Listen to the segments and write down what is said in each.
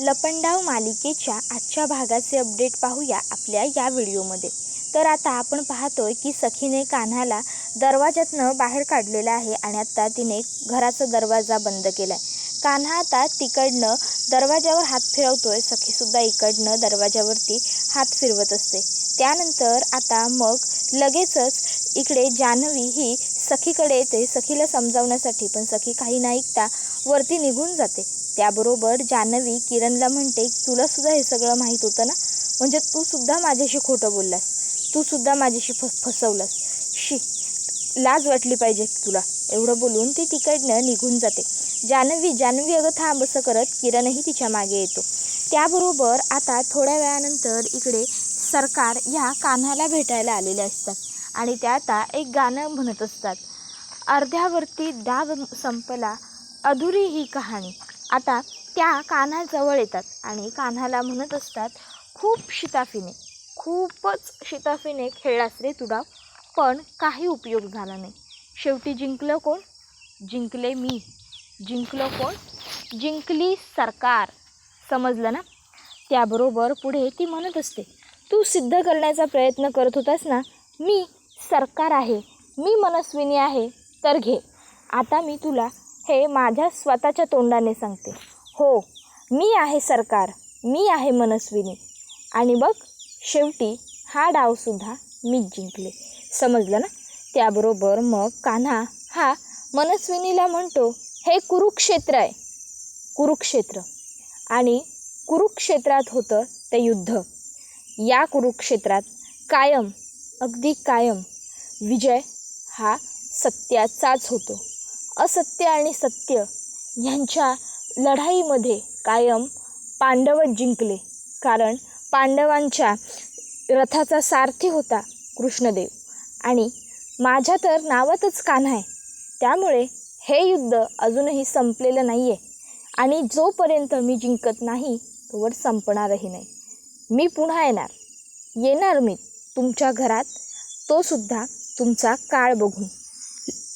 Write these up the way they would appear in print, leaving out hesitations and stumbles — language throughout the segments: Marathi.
लपंडाव मालिकेच्या आजच्या भागाचे अपडेट पाहूया आपल्या या व्हिडिओमध्ये। तर आता आपण पाहतोय की सखीने कान्हाला दरवाजातनं बाहेर काढलेला आहे आणि आता तिने घराचा दरवाजा बंद केलाय। कान्हा आता तिकडनं दरवाजावर हात फिरवतोय, सखीसुद्धा इकडनं दरवाजावरती हात फिरवत असते। त्यानंतर आता मग लगेचच इकडे जान्हवी ही सखीकडे येते सखीला समजावण्यासाठी, पण सखी काही न ऐकता वरती निघून जाते। त्याबरोबर जान्हवी किरणला म्हणते, तुला सुद्धा हे सगळं माहीत होतं ना, म्हणजे तू सुद्धा माझ्याशी खोटं बोललास, तू सुद्धा माझ्याशी फसवलास, शी लाज वाटली पाहिजे तुला। एवढं बोलून ती तिकडनं निघून जाते। जान्हवी अगं थांब असं करत किरणही तिच्या मागे येतो। त्याबरोबर आता थोड्या वेळानंतर इकडे सरकार ह्या कान्हाला भेटायला आलेले असतात आणि त्या आता एक गाणं म्हणत असतात, अर्ध्यावरती डाव संपला अधुरी ही कहाणी। आता त्या कान्हाजवळ येतात आणि कान्हाला म्हणत असतात, खूपच शिताफीने खेळलास रे तू डाव, पण काही उपयोग झाला नाही। शेवटी जिंकलं कोण? जिंकले मी। जिंकलो कोण? जिंकली सरकार। समजलं ना? त्याबरोबर पुढे ती म्हणत असते, तू सिद्ध करण्याचा प्रयत्न करत होतास ना, मी सरकार आहे, मी मनस्विनी आहे, तर घे आता मी तुला हे माझ्या स्वतःच्या तोंडाने सांगते, हो मी आहे सरकार, मी आहे मनस्विनी, आणि बघ शेवटी हा डावसुद्धा मीच जिंकले। समजलं ना? त्याबरोबर मग कान्हा हा मनस्विनीला म्हणतो, हे कुरुक्षेत्र आहे, कुरुक्षेत्र, आणि कुरुक्षेत्रात होतं ते युद्ध। या कुरुक्षेत्रात कायम, अगदी कायम विजय हा सत्याचाच होतो। असत्य आणि सत्य यांच्या लढाईमध्ये कायम पांडवच जिंकले, कारण पांडवांच्या रथाचा सारथी होता कृष्णदेव, आणि माझ्या तर नावातच कान्हा आहे, त्यामुळे हे युद्ध अजूनही संपलेलं नाही आहे, आणि जोपर्यंत मी जिंकत नाही तोवर संपणारही नाही। मी पुन्हा येणार मी तुमच्या घरात, तो सुद्धा तुमचा काळ बघून,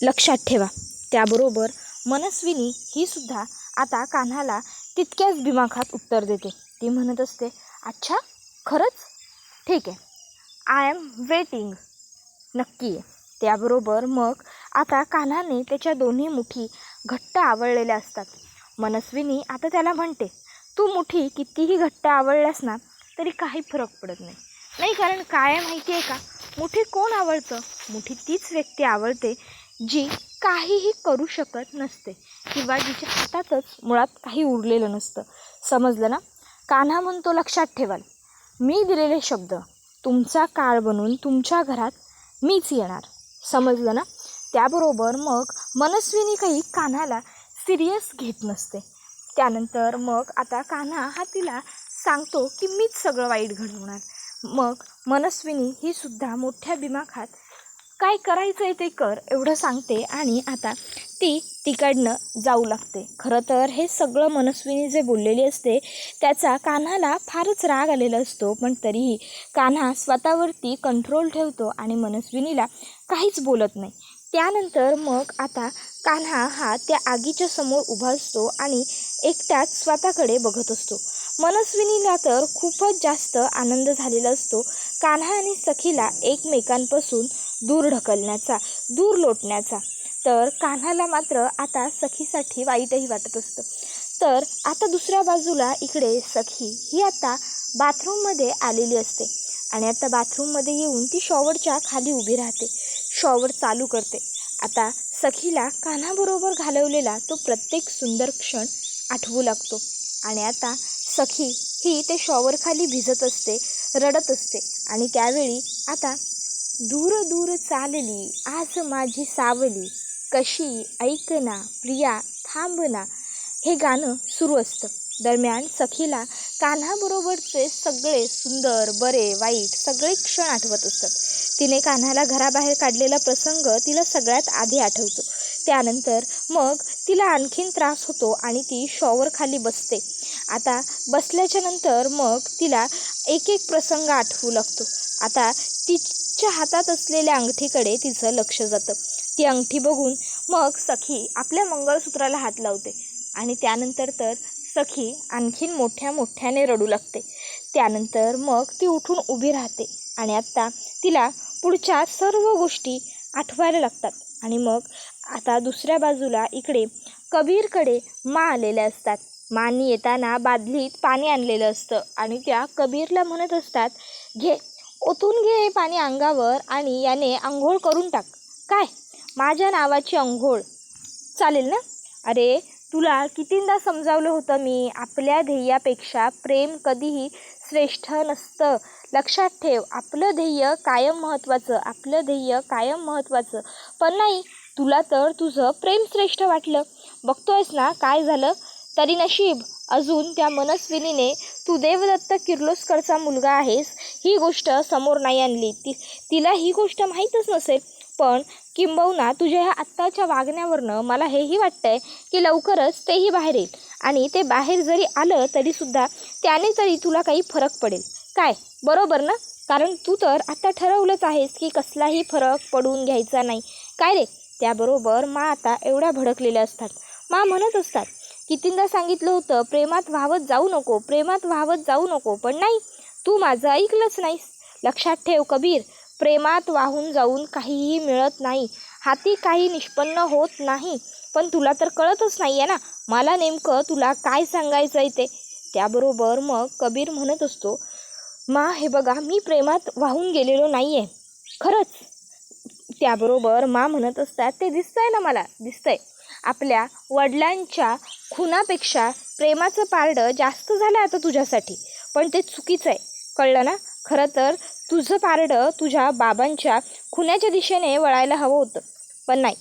लक्षात ठेवा। त्याबरोबर मनस्विनी ही सुद्धा आता कान्हाला तितक्याच दिमाखात उत्तर देते। ती म्हणत असते, अच्छा खरंच, ठीक आहे, आय एम वेटिंग, नक्की आहे। त्याबरोबर मग आता कान्हाने त्याच्या दोन्ही मुठी घट्ट आवळलेल्या असतात। मनस्विनी आता त्याला म्हणते, तू मुठी कितीही घट्ट आवळल्यास ना तरी काही फरक पडत नाही, कारण काय आहे माहिती आहे का, मुठी कोण आवळतं? मुठी तीच व्यक्ती आवळते जी काहीही करू शकत नसते, किंवा जिच्या हातातच मुळात काही उरलेलं नसतं। समजलं ना? कान्हा म्हणतो, लक्षात ठेवाल, मी दिलेले शब्द, तुमचा काळ बनून तुमच्या घरात मीच येणार। समजलं ना? त्याबरोबर मग मनस्विनी काही कान्हाला सिरियस घेत नसते। त्यानंतर मग आता कान्हा हा तिला सांगतो की मीच सगळं वाईट घडवणार। मग मनस्विनी ही सुद्धा मोठ्या दिमाखात काय करायचं आहे ते कर एवढं सांगते, आणि आता ती तिकडनं जाऊ लागते। खरं तर हे सगळं मनस्विनी जे बोललेली असते त्याचा कान्हाला फारच राग आलेला असतो, पण तरीही कान्हा स्वतःवरती कंट्रोल ठेवतो आणि मनस्विनीला काहीच बोलत नाही। त्यानंतर मग आता कान्हा हा त्या आगीच्या समोर उभा असतो आणि एकट्याच स्वतःकडे बघत असतो। मनस्विनीला तर खूपच जास्त आनंद झालेला असतो कान्हा आणि सखीला एकमेकांपासून दूर ढकलण्याचा, दूर लोटण्याचा। तर कान्हाला मात्र आता सखीसाठी वाईटही वाटत असतं। तर आता दुसऱ्या बाजूला इकडे सखी ही आता बाथरूममध्ये आलेली असते, आणि आता बाथरूममध्ये येऊन ती शॉवरच्या खाली उभी राहते, शॉवर चालू करते। आता सखीला कान्हाबरोबर घालवलेला तो प्रत्येक सुंदर क्षण आठवू लागतो, आणि आता सखी ही ते शॉवरखाली भिजत असते, रडत असते, आणि त्यावेळी आता दूर दूर चालली आज माझी सावली, कशी ऐकना प्रिया थांबना, हे गाणं सुरू असतं। दरम्यान सखीला कान्हाबरोबरचे सगळे सुंदर, बरे, वाईट सगळे क्षण आठवत असतात। तिने कान्हाला घराबाहेर काढलेला प्रसंग तिला सगळ्यात आधी आठवतो। त्यानंतर मग तिला आणखीन त्रास होतो आणि ती शॉवरखाली बसते। आता बसल्याच्या नंतर मग तिला एक एक प्रसंग आठवू लागतो। आता तिच्या हातात असलेल्या अंगठीकडे तिचं लक्ष जातं। ती अंगठी बघून मग सखी आपल्या मंगळसूत्राला हात लावते, आणि त्यानंतर तर सखी आणखीन मोठ्याने रडू लागते. त्यानंतर मग ती उठून उभी राहते आणि आता तिला पुढच्या सर्व गोष्टी आठवायला लागतात. आणि मग आता दुसऱ्या बाजूला इकडे कबीरकडे माँ आलेल्या असतात. माँनी येताना बादलीत पाणी आणलेलं असतं आणि त्या कबीरला म्हणत असतात, घे, ओतून घे हे पाणी अंगावर आणि याने आंघोळ करून टाक. काय, माझ्या नावाची आंघोळ चालेल ना? अरे, तुला कितींदा समजावलं होतं मी, आपल्या ध्येयापेक्षा प्रेम कधीही श्रेष्ठ नसतं. लक्षात ठेव, आपलं ध्येय कायम महत्त्वाचं. पण नाही, तुला तर तुझं प्रेम श्रेष्ठ वाटलं. बघतोयस ना काय झालं. तरी नशीब अजून त्या मनस्विनीने तू देवदत्त किर्लोस्करचा मुलगा आहेस ही गोष्ट समोर नाही आणली. तिला ही गोष्ट माहीतच नसेल. पण किंबहुना तुझ्या ह्या आत्ताच्या वागण्यावरनं मला हेही वाटतंय की लवकरच तेही बाहेर येईल. आणि ते बाहेर जरी आलं तरीसुद्धा त्याने तरी तुला काही फरक पडेल काय, बरोबर ना? कारण तू तर आता ठरवलंच आहेस की कसलाही फरक पडून घ्यायचा नाही काय रे? त्याबरोबर माँ आता एवढ्या भडकलेल्या असतात. माँ म्हणत असतात, कितींदा सांगितलं होतं प्रेमात वाहवत जाऊ नको, पण नाही, तू माझं ऐकलंच नाहीस. लक्षात ठेव कबीर, प्रेमात वाहून जाऊन काहीही मिळत नाही, हाती काही निष्पन्न होत नाही. पण तुला तर कळतच नाही आहे ना मला नेमकं तुला काय सांगायचं आहे ते. त्याबरोबर मग कबीर म्हणत असतो, माँ हे बघा, मी प्रेमात वाहून गेलेलो नाही आहे खरंच. त्याबरोबर माँ म्हणत असतात, ते दिसतंय ना, मला दिसतंय. आपल्या वडिलांच्या खुनापेक्षा प्रेमाचं पारडं जास्त झालं आता तुझ्यासाठी. पण ते चुकीचं आहे, कळलं ना? खरं तर तुझं पारडं तुझ्या बाबांच्या खुन्याच्या दिशेने वळायला हवं होतं. पण नाही,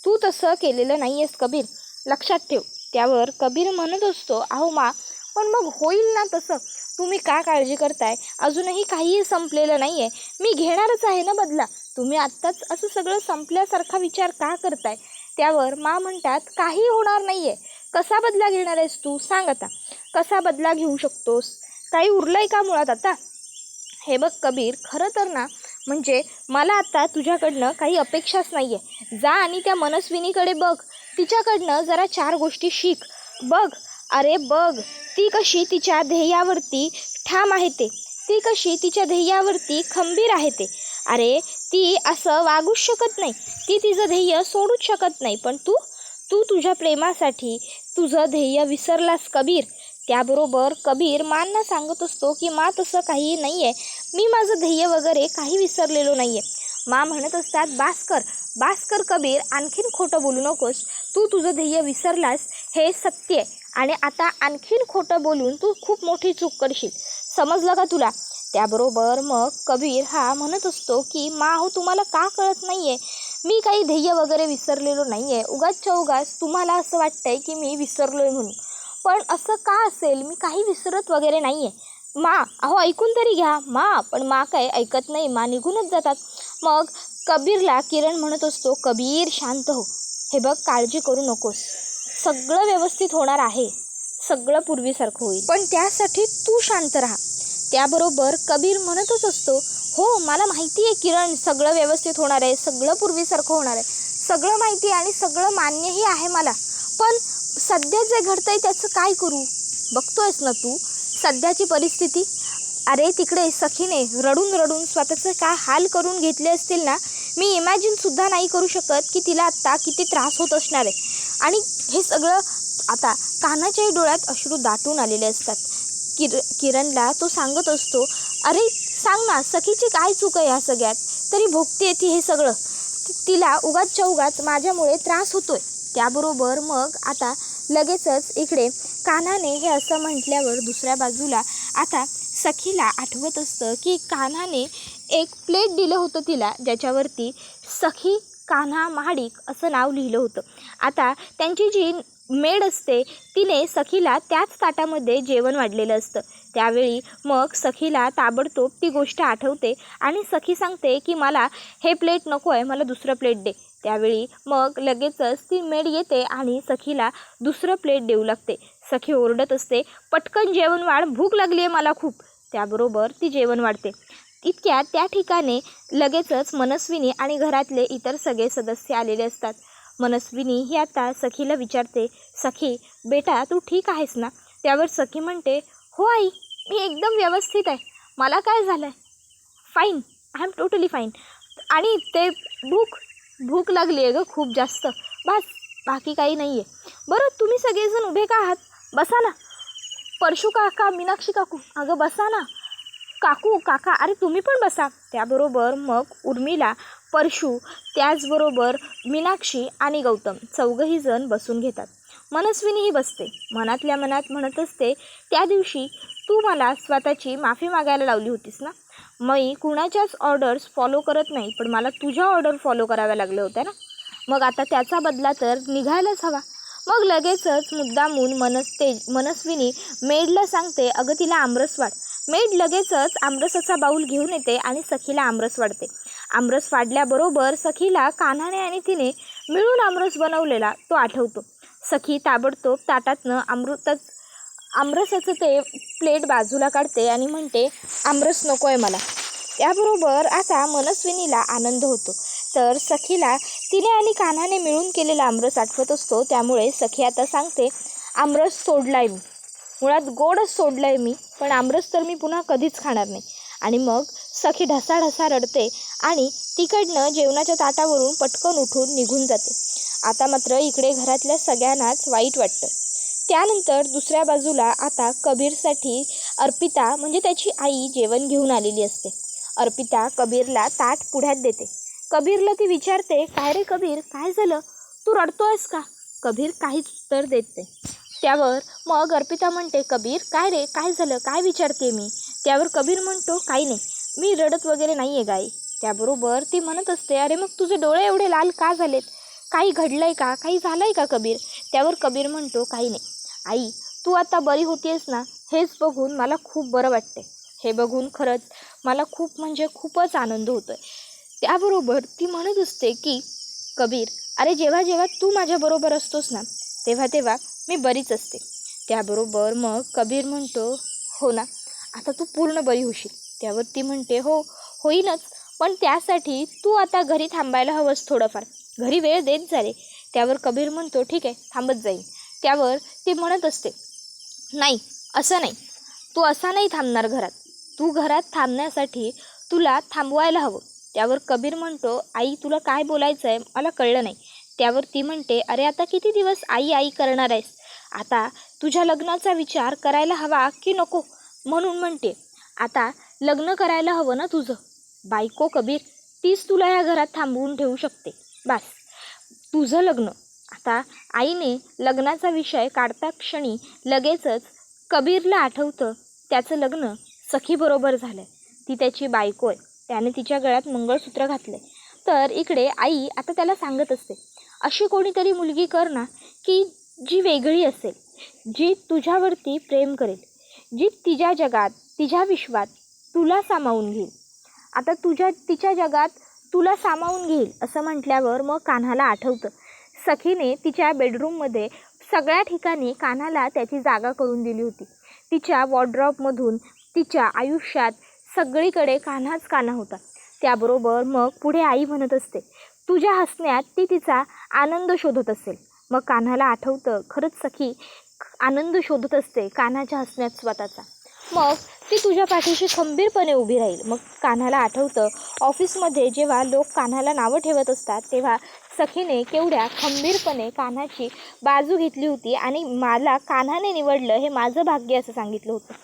तू तसं केलेलं नाही आहेस कबीर, लक्षात ठेव. त्यावर कबीर म्हणत असतो, अहो माँ, पण मग होईल ना तसं. तुम्ही का काळजी करताय? अजूनही काहीही संपलेलं नाही आहे. मी घेणारच आहे ना बदला. तुम्ही आत्ताच असं सगळं संपल्यासारखा विचार का करताय? त्यावर माँ म्हणतात, काही होणार नाही आहे. कसा बदला घेणार आहेस तू? सांग आता, कसा बदला घेऊ शकतोस? काही उरलं आहे का मुळात आता? हे बघ कबीर, खरं तर ना, म्हणजे मला आता तुझ्याकडनं काही अपेक्षाच नाही आहे. जा आणि त्या मनस्विनीकडे बघ, तिच्याकडनं जरा 4 गोष्टी शिक. बघ, अरे बघ, ती कशी तिच्या ध्येयावरती ठाम आहे ते. ती कशी तिच्या ध्येयावरती खंबीर आहे ते. अरे, ती असं वागूच शकत नाही. ती तिचं ध्येय सोडूच शकत नाही. पण तू तुझ्या प्रेमासाठी तुझं ध्येय विसरलास कबीर. त्याबरोबर कबीर माँना सांगत असतो की माँ, तसं काही नाही आहे, मी माझं ध्येय वगैरे काही विसरलेलो नाही आहे. माँ म्हणत असतात, बास कर कबीर, आणखीन खोटं बोलू नकोस. तू तुझं ध्येय विसरलास हे सत्य आहे आणि आता आणखीन खोटं बोलून तू खूप मोठी चूक करशील. समजलं का तुला? त्याबरोबर मग कबीर हा म्हणत असतो की माँ हो, तुम्हाला का कळत नाही आहे? मी काही ध्येय वगैरे विसरलेलो नाही आहे. उगाच तुम्हाला असं वाटतंय की मी विसरलो आहे म्हणून. पण असं का असेल? मी काही विसरत वगैरे नाही आहे. माँ, अहो ऐकून तरी घ्या. माँ, पण माँ काय ऐकत नाही. माँ निघूनच जातात. मग कबीरला किरण म्हणत असतो, कबीर शांत हो. हे बघ, काळजी करू नकोस. सगळं व्यवस्थित होणार आहे. सगळं पूर्वीसारखं होईल. पण त्यासाठी तू शांत राहा. त्याबरोबर कबीर म्हणतच असतो, हो मला माहिती आहे किरण, सगळं व्यवस्थित होणार आहे, सगळं पूर्वीसारखं होणार आहे, सगळं माहिती आहे आणि सगळं मान्यही आहे मला. पण सध्या जे घडतंय त्याचं काय करू? बघतोयस ना तू सध्याची परिस्थिती. अरे, तिकडे सखीने रडून स्वतःचं काय हाल करून घेतले असतील ना, मी इमॅजिनसुद्धा नाही करू शकत की तिला आत्ता किती त्रास होत असणार आहे. आणि हे सगळं आता कान्हाच्याही डोळ्यात अश्रू दाटून आलेले असतात. किरणला तो सांगत असतो, अरे सांग ना, सखीची काय चूक आहे ह्या सगळ्यात? तरी भोगते ती हे सगळं. तिला उगाच माझ्यामुळे त्रास होतोय. त्याबरोबर मग आता लगेचच इकडे कान्हाने हे असं म्हटल्यावर दुसऱ्या बाजूला आता सखीला आठवत असतं की कान्हाने एक प्लेट दिलं होतं तिला, ज्याच्यावरती सखी कान्हा महाडिक असं नाव लिहिलं होतं. आता त्यांची जी मेड असते तिने सखीला त्याच ताटामध्ये जेवण वाढलेलं असतं. त्यावेळी मग सखीला ताबडतोब ती गोष्ट आठवते आणि सखी सांगते की मला हे प्लेट नको आहे, मला दुसरं प्लेट दे. त्यावेळी मग लगेचच ती मेड येते आणि सखीला दुसरं प्लेट देऊ लागते. सखी ओरडत असते, पटकन जेवण वाढ, भूक लागली आहे मला खूप. त्याबरोबर ती जेवण वाढते. इतक्या त्या ठिकाणी लगेचच मनस्विनी आणि घरातले इतर सगळे सदस्य आलेले असतात. मनस्विनी ही आता सखीला विचारते, सखी बेटा तू ठीक आहेस ना? त्यावर सखी म्हणते, हो आई, मी एकदम व्यवस्थित आहे, मला काय झालं आहे, fine, I am totally fine. आणि ते भूक लागली आहे गं खूप जास्त, बस, बाकी काही नाही आहे. बरं तुम्ही सगळेजण उभे का आहात, बसा ना. परशू काका, मीनाक्षी काकू, अगं बसा ना. काकू, काका, अरे तुम्ही पण बसा. त्याबरोबर मग उर्मिला, परशू, त्याचबरोबर मीनाक्षी आणि गौतम चौघही जण बसून घेतात. मनस्विनीही बसते. मनातल्या मनात म्हणत असते, त्या दिवशी तू मला स्वतःची माफी मागायला लावली होतीस ना. मी कुणाच्याच ऑर्डर्स फॉलो करत नाही, पण मला तुझ्या ऑर्डर फॉलो कराव्या लागल्या होत्या ना. मग आता त्याचा बदला तर निघायलाच हवा. मग लगेचच मुद्दामून मनस्विनी मेडला सांगते, अगं तिला आमरस वाढ. मेड लगेचच आमरसाचा बाऊल घेऊन येते आणि सखीला आमरस वाढते. आमरस वाढल्याबरोबर सखीला कान्हाने आणि तिने मिळून आमरस बनवलेला तो आठवतो. सखी ताबडतोब ताटातनं आमरसाचं ते प्लेट बाजूला काढते आणि म्हणते, आमरस नको आहे मला. त्याबरोबर आता मनस्विनीला आनंद होतो. तर सखीला तिने आणि कान्हाने मिळून केलेला आमरस आठवत असतो. त्यामुळे सखी आता सांगते, आमरस सोडलाय मी, मुळात गोडच सोडलाय मी, पण आमरस तर मी पुन्हा कधीच खाणार नाही. आणि मग सखी ढसाढसा रडते आणि तिकडनं जेवणाच्या ताटावरून पटकन उठून निघून जाते. आता मात्र इकडे घरातल्या सगळ्यांनाच वाईट वाटतं. त्यानंतर दुसऱ्या बाजूला आता कबीरसाठी अर्पिता म्हणजे त्याची आई जेवण घेऊन आलेली असते. अर्पिता कबीरला ताट पुढ्यात देते. कबीरला ती विचारते, काय रे कबीर, काय झालं, तू रडतोयस का. कबीर काहीच उत्तर देत नाही. त्यावर मग अर्पिता म्हणते, कबीर काय रे, काय झालं, काय विचारते मी. त्यावर कबीर म्हणतो, काही नाही, मी रडत वगैरे नाही आहे गाई. त्याबरोबर ती म्हणत असते, अरे मग तुझे डोळे एवढे लाल का झालेत, काही घडलंय का, काही झालंय का कबीर. त्यावर कबीर म्हणतो, काही नाही आई, तू आता बरी होतीयस ना, हेच बघून मला खूप बरं वाटते. हे बघून खरंच मला खूप म्हणजे खूपच आनंद होतो आहे. त्याबरोबर ती म्हणत असते की, कबीर अरे जेव्हा जेव्हा तू माझ्याबरोबर असतोस ना, तेव्हा तेव्हा मी बरीच असते. त्याबरोबर मग कबीर म्हणतो, हो ना, आता तू पूर्ण बरी होशील. त्यावर ती म्हणते, हो होईनच, पण त्यासाठी तू आता घरी थांबायला हवंस थोडंफार, घरी वेळ देत जा रे. त्यावर कबीर म्हणतो, ठीक आहे, थांबत जाईल. त्यावर ती म्हणत असते, नाही असं नाही, तू असा नाही थांबणार घरात, तू घरात थांबण्यासाठी तुला थांबवायला हवं. त्यावर कबीर म्हणतो, आई तुला काय बोलायचं आहे मला कळलं नाही. त्यावर ती म्हणते, अरे आता किती दिवस आई आई करणार आहेस, आता तुझ्या लग्नाचा विचार करायला हवा की नको, म्हणून म्हणते आता लग्न करायला हवं ना तुझं. बायको कबीर तीच तुला या घरात थांबवून ठेवू शकते, बस तुझं लग्न. आता आईने लग्नाचा विषय काढता क्षणी लगेचच कबीरला आठवतं त्याचं लग्न सखीबरोबर झालं आहे, ती त्याची बायको आहे, त्याने तिच्या गळ्यात मंगळसूत्र घातलं आहे. तर इकडे आई आता त्याला सांगत असते, अशी कोणीतरी मुलगी कर ना की जी वेगळी असेल, जी तुझ्यावरती प्रेम करेल, जी तिच्या जगात तिच्या विश्वात तुला सामावून घेईल. आता तिच्या जगात तुला सामावून घेईल असं म्हटल्यावर मग कान्हाला आठवतं सखीने तिच्या बेडरूममध्ये सगळ्या ठिकाणी कान्हाला त्याची जागा करून दिली होती. तिच्या वॉर्डरोबमधून तिच्या आयुष्यात सगळीकडे कान्हाच कान्हा होता. त्याबरोबर मग पुढे आई म्हणत असते, तुझ्या हसण्यात ती तिचा आनंद शोधत असेल. मग कान्हाला आठवतं खरंच सखी आनंद शोधत असते कान्हाच्या हसण्यात स्वतःचा. मग ती तुझ्या पाठीशी खंबीरपणे उभी राहील. मग कान्हाला आठवतं ऑफिसमध्ये जेव्हा लोक कान्हाला नावं ठेवत असतात तेव्हा सखीने केवढ्या खंबीरपणे कान्हाची बाजू घेतली होती आणि मला कान्हाने निवडलं हे माझं भाग्य असं सांगितलं होतं.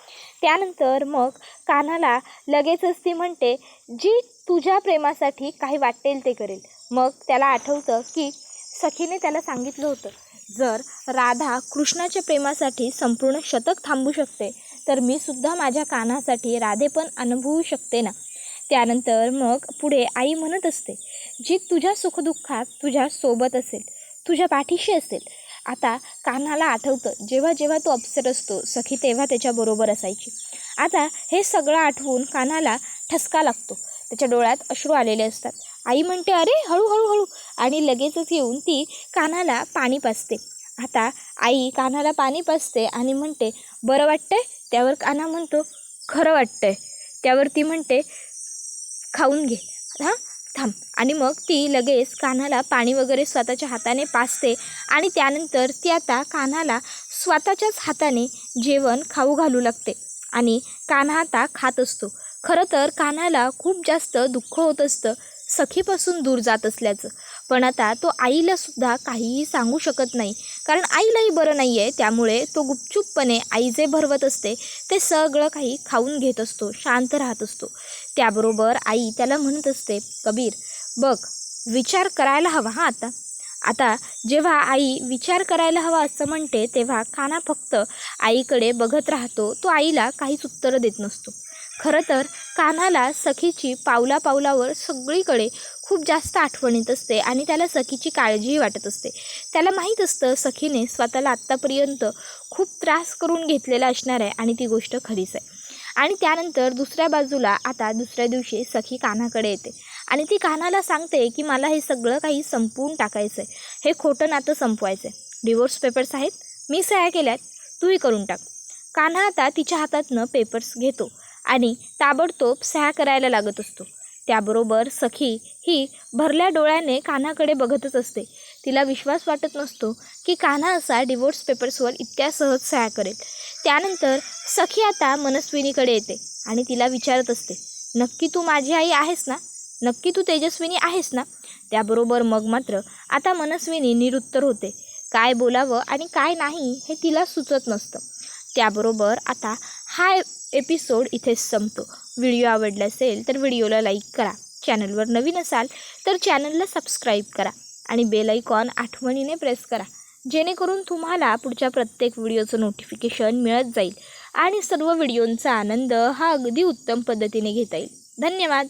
त्यानंतर मग कान्हाला लगेचच ती म्हणते, जी तुझ्या प्रेमासाठी काही वाटेल ते करेल. मग त्याला आठवतं की सखीने त्याला सांगितलं होतं, जर राधा कृष्णाच्या प्रेमासाठी संपूर्ण शतक थांबू शकते तर मी सुद्धा माझ्या कान्हासाठी राधे पण अनुभवू शकते ना. त्यानंतर मग पुढे आई म्हणत असते, जी तुझ्या सुखदुःखात तुझ्या सोबत असेल, तुझ्या पाठीशी असेल. आता कान्हाला आठवतं जेव्हा जेव्हा तो अपसेट असतो सखी तेव्हा त्याच्याबरोबर असायची. आता हे सगळं आठवून कान्हाला ठसका लागतो, त्याच्या डोळ्यात अश्रू आलेले असतात. आई म्हणते, अरे हळूहळू हळू, आणि लगेचच येऊन ती कान्हाला पाणी पाजते. आता आई कान्हाला पाणी पाजते आणि म्हणते, बरं वाटतंय. त्यावर कान्हा म्हणतो, खरं वाटतंय. त्यावर ती म्हणते, खाऊन घे, हां थांब. आणि मग ती लगेच कान्हाला पाणी वगैरे स्वतःच्या हाताने पाजते आणि त्यानंतर ती आता कान्हाला स्वतःच्याच हाताने जेवण खाऊ घालू लागते आणि कान्हा आता खात असतो. खरं तर कान्हाला खूप जास्त दुःख होत असतं सखीपासून दूर जात असल्याचं. पण आता तो आईलासुद्धा काहीही सांगू शकत नाही, कारण आईलाही बरं नाही आहे. त्यामुळे तो गुपचूपपणे आई जे भरवत असते ते सगळं काही खाऊन घेत असतो, शांत राहत असतो. त्याबरोबर आई त्याला म्हणत असते, कबीर बघ, विचार करायला हवा हां. आता जेव्हा आई विचार करायला हवा असं म्हणते तेव्हा कान्हा फक्त आईकडे बघत राहतो. तो आईला काहीच उत्तरं देत नसतो. खरं तर कान्हाला सखीची पावलापावलावर सगळीकडे खूप जास्त आठवण येत असते आणि त्याला सखीची काळजीही वाटत असते. त्याला माहीत असतं सखीने स्वतःला आत्तापर्यंत खूप त्रास करून घेतलेला असणार आहे आणि ती गोष्ट खरीच आहे. आणि त्यानंतर दुसऱ्या बाजूला आता दुसऱ्या दिवशी सखी कान्हाकडे येते आणि ती कान्हाला सांगते की मला हे सगळं काही संपवून टाकायचं आहे, हे खोटं नातं संपवायचं आहे. डिवोर्स पेपर्स आहेत, मी सह्या केल्यात, तूही करून टाक. कान्हा आता तिच्या हातातनं पेपर्स घेतो आणि ताबडतोब सह्या करायला लागत असतो. त्याबरोबर सखी ही भरल्या डोळ्याने कान्हाकडे बघतच असते. तिला विश्वास वाटत नसतो की कान्हा असा डिवोर्स पेपर्सवर इतक्या सहज सह्या करेल. त्यानंतर सखी आता मनस्विनीकडे येते आणि तिला विचारत असते, नक्की तू माझी आई आहेस ना? नक्की तू तेजस्विनी आहेस ना? त्याबरोबर मग मात्र आता मनस्विनी निरुत्तर होते. काय बोलावं आणि काय नाही हे तिला सुचत नसतं. त्याबरोबर आता हा एपिसोड इथेच संपतो. व्हिडिओ आवडला असेल तर व्हिडिओला लाईक करा. चॅनलवर नवीन असाल तर चॅनलला सबस्क्राईब करा आणि बेल आयकॉन आठवणीने प्रेस करा, जेणेकरून तुम्हाला पुढच्या प्रत्येक व्हिडिओचं नोटिफिकेशन मिळत जाईल आणि सर्व व्हिडिओंचा आनंद हा अगदी उत्तम पद्धतीने घेता येईल. धन्यवाद.